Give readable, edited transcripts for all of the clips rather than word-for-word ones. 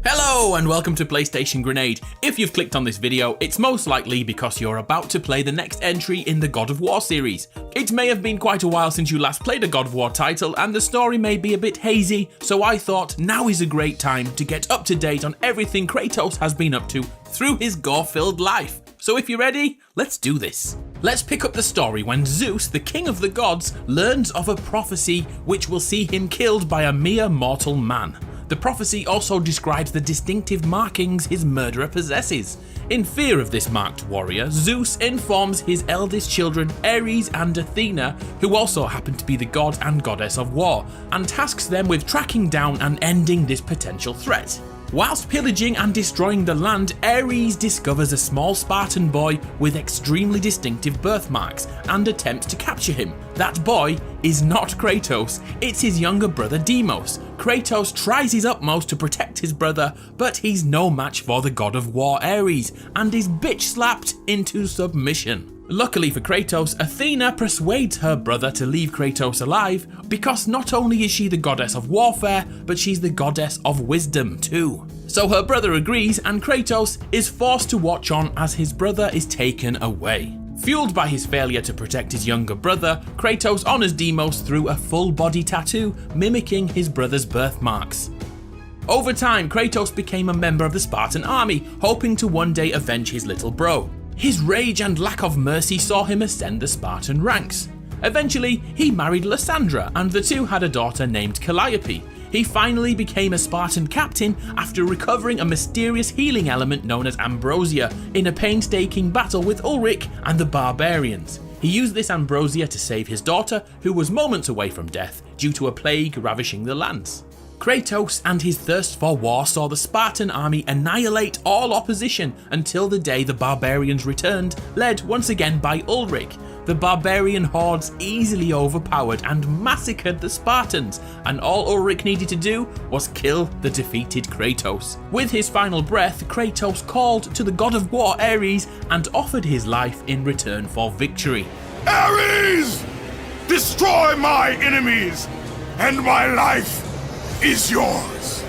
Hello and welcome to PlayStation Grenade. If you've clicked on this video, it's most likely because you're about to play the next entry in the God of War series. It may have been quite a while since you last played a God of War title and the story may be a bit hazy, so I thought now is a great time to get up to date on everything Kratos has been up to through his gore-filled life. So if you're ready, let's do this. Let's pick up the story when Zeus, the king of the gods, learns of a prophecy which will see him killed by a mere mortal man. The prophecy also describes the distinctive markings his murderer possesses. In fear of this marked warrior, Zeus informs his eldest children Ares and Athena, who also happen to be the god and goddess of war, and tasks them with tracking down and ending this potential threat. Whilst pillaging and destroying the land, Ares discovers a small Spartan boy with extremely distinctive birthmarks and attempts to capture him. That boy is not Kratos, it's his younger brother Deimos. Kratos tries his utmost to protect his brother, but he's no match for the god of war Ares and is bitch slapped into submission. Luckily for Kratos, Athena persuades her brother to leave Kratos alive because not only is she the goddess of warfare, but she's the goddess of wisdom too. So her brother agrees and Kratos is forced to watch on as his brother is taken away. Fueled by his failure to protect his younger brother, Kratos honours Deimos through a full body tattoo mimicking his brother's birthmarks. Over time, Kratos became a member of the Spartan army, hoping to one day avenge his little bro. His rage and lack of mercy saw him ascend the Spartan ranks. Eventually, he married Lysandra and the two had a daughter named Calliope. He finally became a Spartan captain after recovering a mysterious healing element known as ambrosia in a painstaking battle with Ulrich and the barbarians. He used this ambrosia to save his daughter, who was moments away from death due to a plague ravaging the lands. Kratos and his thirst for war saw the Spartan army annihilate all opposition until the day the barbarians returned, led once again by Ulrich. The barbarian hordes easily overpowered and massacred the Spartans, and all Ulrich needed to do was kill the defeated Kratos. With his final breath, Kratos called to the god of war Ares and offered his life in return for victory. Ares! Destroy my enemies, and my life is yours.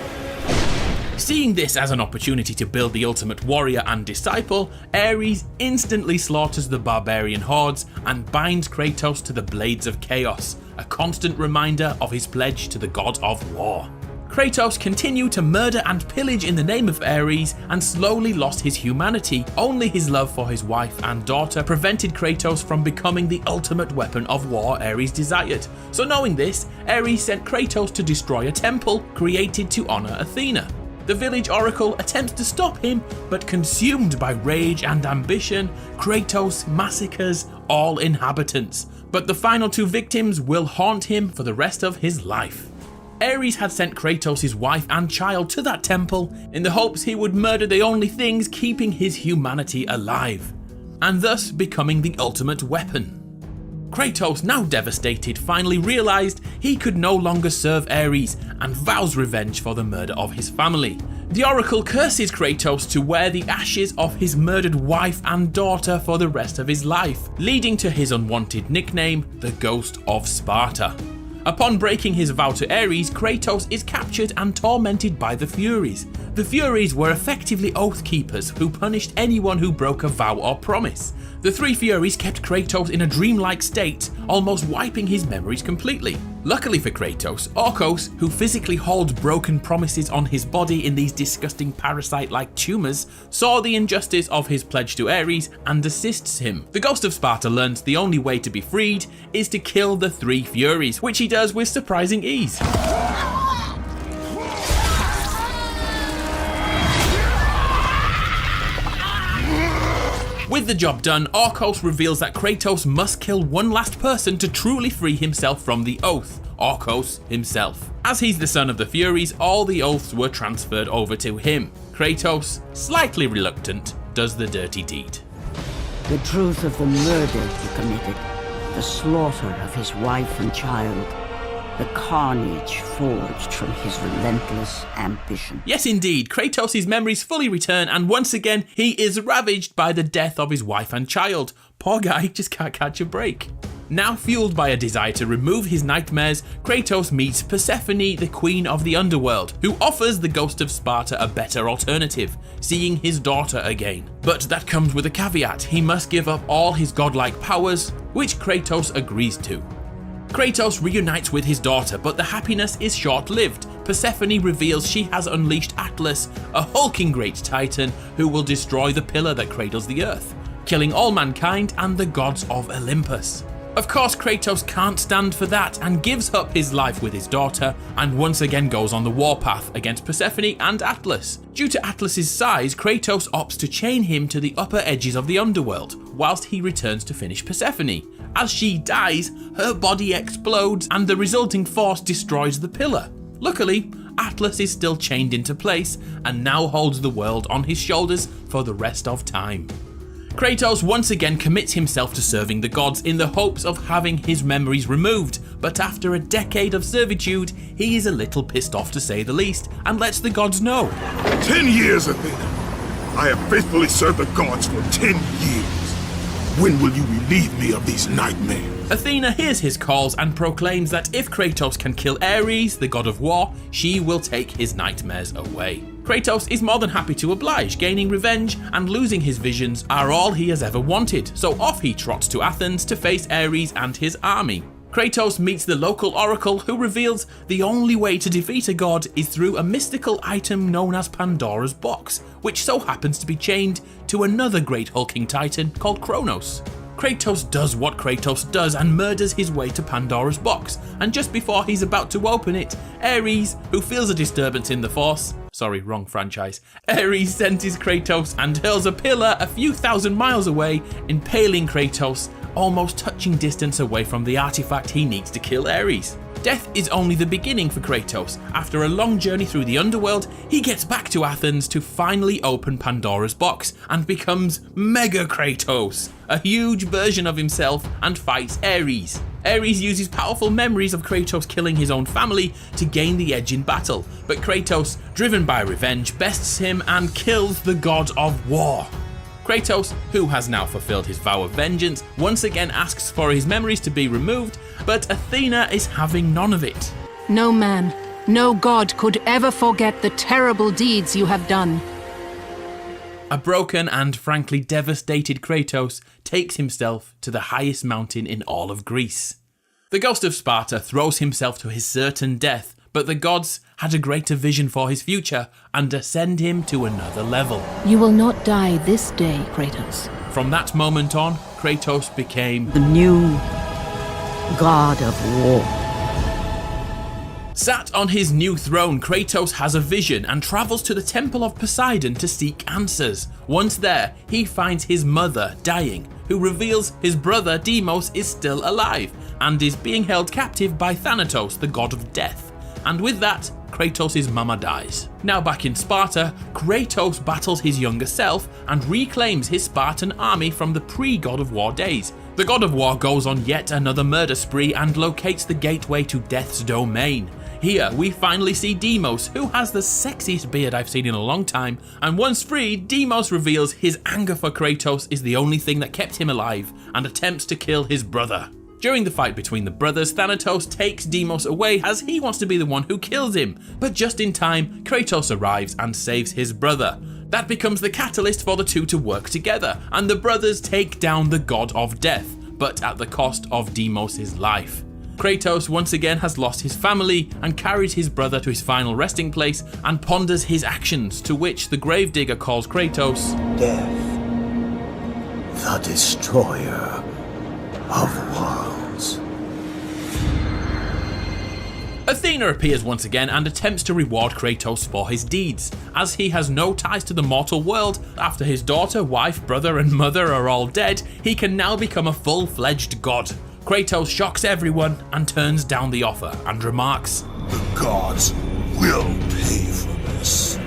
Seeing this as an opportunity to build the ultimate warrior and disciple, Ares instantly slaughters the barbarian hordes and binds Kratos to the Blades of Chaos, a constant reminder of his pledge to the god of war. Kratos continued to murder and pillage in the name of Ares and slowly lost his humanity. Only his love for his wife and daughter prevented Kratos from becoming the ultimate weapon of war Ares desired. So knowing this, Ares sent Kratos to destroy a temple created to honor Athena. The village oracle attempts to stop him, but consumed by rage and ambition, Kratos massacres all inhabitants. But the final two victims will haunt him for the rest of his life. Ares had sent Kratos' wife and child to that temple in the hopes he would murder the only things keeping his humanity alive, and thus becoming the ultimate weapon. Kratos, now devastated, finally realised he could no longer serve Ares and vows revenge for the murder of his family. The oracle curses Kratos to wear the ashes of his murdered wife and daughter for the rest of his life, leading to his unwanted nickname, the Ghost of Sparta. Upon breaking his vow to Ares, Kratos is captured and tormented by the Furies. The Furies were effectively oath keepers who punished anyone who broke a vow or promise. The three Furies kept Kratos in a dreamlike state, almost wiping his memories completely. Luckily for Kratos, Orcos, who physically holds broken promises on his body in these disgusting parasite-like tumours, saw the injustice of his pledge to Ares and assists him. The Ghost of Sparta learns the only way to be freed is to kill the three Furies, which he does with surprising ease. With the job done, Orcos reveals that Kratos must kill one last person to truly free himself from the oath, Orcos himself. As he's the son of the Furies, all the oaths were transferred over to him. Kratos, slightly reluctant, does the dirty deed. The truth of the murder he committed, the slaughter of his wife and child, the carnage forged from his relentless ambition. Yes indeed, Kratos' memories fully return and once again he is ravaged by the death of his wife and child. Poor guy just can't catch a break. Now fueled by a desire to remove his nightmares, Kratos meets Persephone, the queen of the underworld, who offers the ghost of Sparta a better alternative, seeing his daughter again. But that comes with a caveat: he must give up all his godlike powers, which Kratos agrees to. Kratos reunites with his daughter, but the happiness is short-lived. Persephone reveals she has unleashed Atlas, a hulking great titan who will destroy the pillar that cradles the earth, killing all mankind and the gods of Olympus. Of course, Kratos can't stand for that and gives up his life with his daughter, and once again goes on the warpath against Persephone and Atlas. Due to Atlas's size, Kratos opts to chain him to the upper edges of the underworld, whilst he returns to finish Persephone. As she dies, her body explodes and the resulting force destroys the pillar. Luckily, Atlas is still chained into place and now holds the world on his shoulders for the rest of time. Kratos once again commits himself to serving the gods in the hopes of having his memories removed, but after a decade of servitude, he is a little pissed off to say the least, and lets the gods know. 10 years, Athena. I have faithfully served the gods for 10 years. When will you relieve me of these nightmares? Athena hears his calls and proclaims that if Kratos can kill Ares, the god of war, she will take his nightmares away. Kratos is more than happy to oblige, gaining revenge and losing his visions are all he has ever wanted, so off he trots to Athens to face Ares and his army. Kratos meets the local oracle, who reveals the only way to defeat a god is through a mystical item known as Pandora's box, which so happens to be chained to another great hulking titan called Kronos. Kratos does what Kratos does and murders his way to Pandora's box, and just before he's about to open it, Ares, who feels a disturbance in the force, wrong franchise, Ares senses Kratos and hurls a pillar a few thousand miles away, impaling Kratos almost touching distance away from the artifact he needs to kill Ares. Death is only the beginning for Kratos. After a long journey through the underworld, he gets back to Athens to finally open Pandora's box and becomes Mega Kratos, a huge version of himself, and fights Ares. Ares uses powerful memories of Kratos killing his own family to gain the edge in battle, but Kratos, driven by revenge, bests him and kills the god of war. Kratos, who has now fulfilled his vow of vengeance, once again asks for his memories to be removed, but Athena is having none of it. No man, no god could ever forget the terrible deeds you have done. A broken and frankly devastated Kratos takes himself to the highest mountain in all of Greece. The ghost of Sparta throws himself to his certain death, but the gods had a greater vision for his future and ascend him to another level. You will not die this day, Kratos. From that moment on, Kratos became the new god of war. Sat on his new throne, Kratos has a vision and travels to the Temple of Poseidon to seek answers. Once there, he finds his mother dying, who reveals his brother Deimos is still alive and is being held captive by Thanatos, the god of death. And with that, Kratos' mama dies. Now back in Sparta, Kratos battles his younger self and reclaims his Spartan army from the pre-God of War days. The God of War goes on yet another murder spree and locates the gateway to Death's domain. Here we finally see Deimos, who has the sexiest beard I've seen in a long time, and once freed, Deimos reveals his anger for Kratos is the only thing that kept him alive and attempts to kill his brother. During the fight between the brothers, Thanatos takes Deimos away as he wants to be the one who kills him, but just in time, Kratos arrives and saves his brother. That becomes the catalyst for the two to work together, and the brothers take down the god of death, but at the cost of Deimos' life. Kratos once again has lost his family and carries his brother to his final resting place and ponders his actions, to which the gravedigger calls Kratos Death, the destroyer of worlds. Athena appears once again and attempts to reward Kratos for his deeds. As he has no ties to the mortal world, after his daughter, wife, brother and mother are all dead, he can now become a full-fledged god. Kratos shocks everyone and turns down the offer and remarks, The gods will pay for this.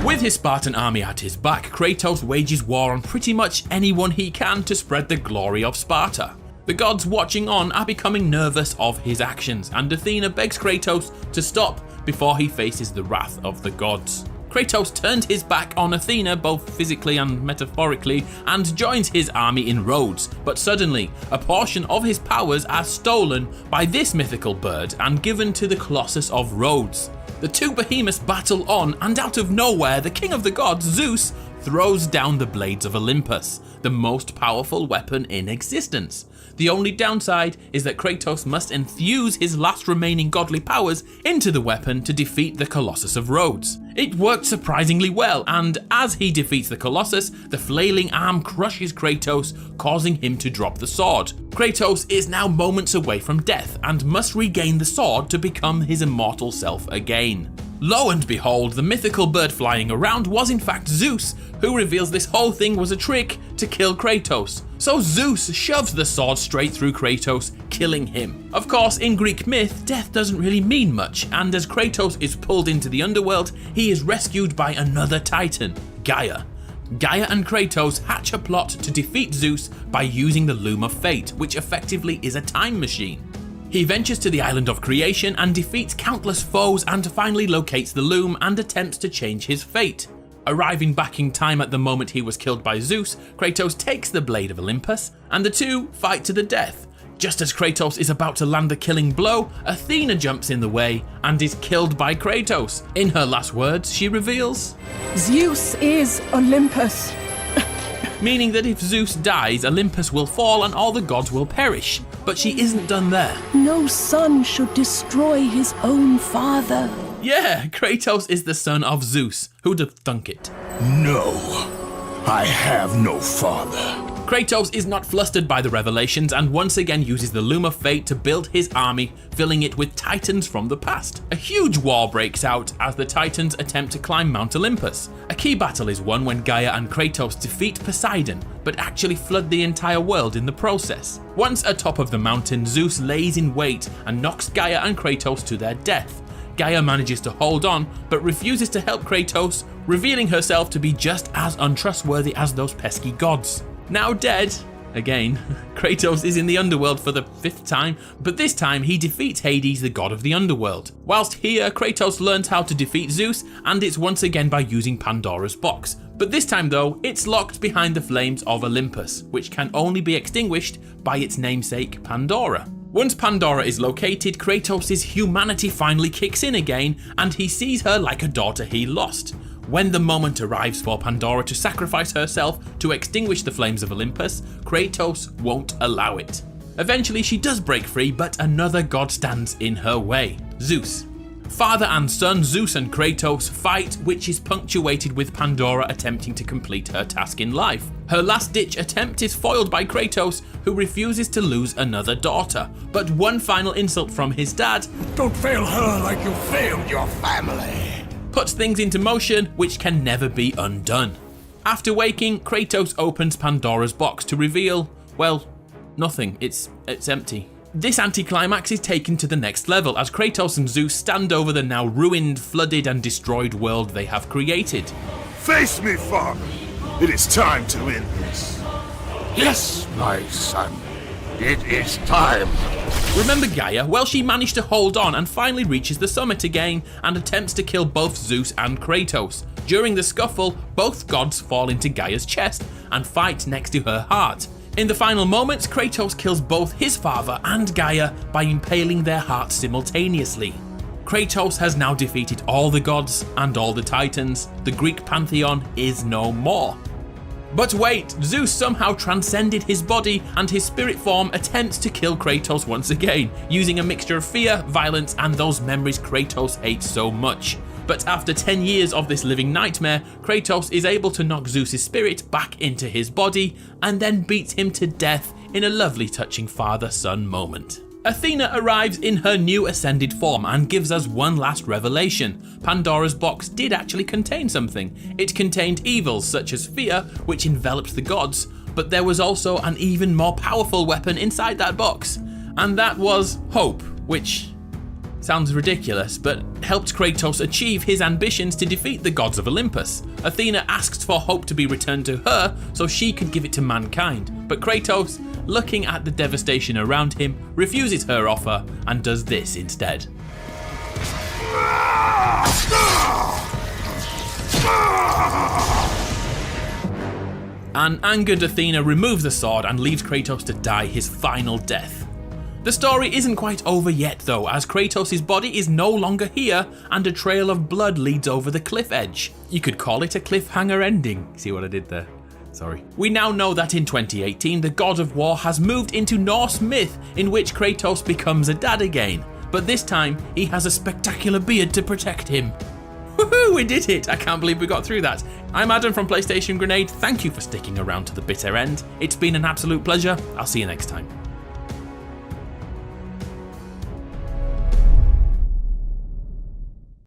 With his Spartan army at his back, Kratos wages war on pretty much anyone he can to spread the glory of Sparta. The gods watching on are becoming nervous of his actions, and Athena begs Kratos to stop before he faces the wrath of the gods. Kratos turned his back on Athena both physically and metaphorically and joins his army in Rhodes, but suddenly a portion of his powers are stolen by this mythical bird and given to the Colossus of Rhodes. The two behemoths battle on, and out of nowhere the king of the gods, Zeus, throws down the blades of Olympus, the most powerful weapon in existence. The only downside is that Kratos must infuse his last remaining godly powers into the weapon to defeat the Colossus of Rhodes. It worked surprisingly well, and as he defeats the Colossus, the flailing arm crushes Kratos, causing him to drop the sword. Kratos is now moments away from death and must regain the sword to become his immortal self again. Lo and behold, the mythical bird flying around was in fact Zeus, who reveals this whole thing was a trick to kill Kratos. So Zeus shoves the sword straight through Kratos, killing him. Of course, in Greek myth, death doesn't really mean much, and as Kratos is pulled into the underworld, he is rescued by another titan, Gaia. Gaia and Kratos hatch a plot to defeat Zeus by using the Loom of Fate, which effectively is a time machine. He ventures to the island of creation and defeats countless foes and finally locates the loom and attempts to change his fate. Arriving back in time at the moment he was killed by Zeus, Kratos takes the blade of Olympus and the two fight to the death. Just as Kratos is about to land the killing blow, Athena jumps in the way and is killed by Kratos. In her last words, she reveals, "Zeus is Olympus." Meaning that if Zeus dies, Olympus will fall and all the gods will perish. But she isn't done there. No son should destroy his own father. Yeah, Kratos is the son of Zeus. Who'd have thunk it? No, I have no father. Kratos is not flustered by the revelations and once again uses the Loom of Fate to build his army, filling it with titans from the past. A huge war breaks out as the titans attempt to climb Mount Olympus. A key battle is won when Gaia and Kratos defeat Poseidon, but actually flood the entire world in the process. Once atop of the mountain, Zeus lays in wait and knocks Gaia and Kratos to their death. Gaia manages to hold on, but refuses to help Kratos, revealing herself to be just as untrustworthy as those pesky gods. Now dead, again, Kratos is in the underworld for the 5th time, but this time he defeats Hades, the god of the underworld. Whilst here, Kratos learns how to defeat Zeus, and it's once again by using Pandora's box. But this time though, it's locked behind the flames of Olympus, which can only be extinguished by its namesake, Pandora. Once Pandora is located, Kratos' humanity finally kicks in again, and he sees her like a daughter he lost. When the moment arrives for Pandora to sacrifice herself to extinguish the flames of Olympus, Kratos won't allow it. Eventually she does break free, but another god stands in her way, Zeus. Father and son Zeus and Kratos fight, which is punctuated with Pandora attempting to complete her task in life. Her last-ditch attempt is foiled by Kratos, who refuses to lose another daughter. But one final insult from his dad, Don't fail her like you failed your family. puts things into motion which can never be undone. After waking, Kratos opens Pandora's box to reveal, well, nothing. It's empty. This anticlimax is taken to the next level as Kratos and Zeus stand over the now ruined, flooded and destroyed world they have created. Face me, father. It is time to end this. Yes, my son. It is time. Remember Gaia? Well, she managed to hold on and finally reaches the summit again and attempts to kill both Zeus and Kratos. During the scuffle, both gods fall into Gaia's chest and fight next to her heart. In the final moments, Kratos kills both his father and Gaia by impaling their hearts simultaneously. Kratos has now defeated all the gods and all the titans. The Greek pantheon is no more. But wait, Zeus somehow transcended his body and his spirit form attempts to kill Kratos once again, using a mixture of fear, violence and those memories Kratos hates so much. But after 10 years of this living nightmare, Kratos is able to knock Zeus' spirit back into his body and then beats him to death in a lovely touching father-son moment. Athena arrives in her new ascended form and gives us one last revelation. Pandora's box did actually contain something. It contained evils such as fear, which enveloped the gods, but there was also an even more powerful weapon inside that box. And that was hope, which sounds ridiculous, but helped Kratos achieve his ambitions to defeat the gods of Olympus. Athena asks for hope to be returned to her so she could give it to mankind, but Kratos, looking at the devastation around him, refuses her offer and does this instead. An angered Athena removes the sword and leaves Kratos to die his final death. The story isn't quite over yet though, as Kratos' body is no longer here and a trail of blood leads over the cliff edge. You could call it a cliffhanger ending. See what I did there? Sorry. We now know that in 2018 the God of War has moved into Norse myth in which Kratos becomes a dad again, but this time he has a spectacular beard to protect him. Woohoo, we did it! I can't believe we got through that. I'm Adam from PlayStation Grenade, thank you for sticking around to the bitter end. It's been an absolute pleasure, I'll see you next time.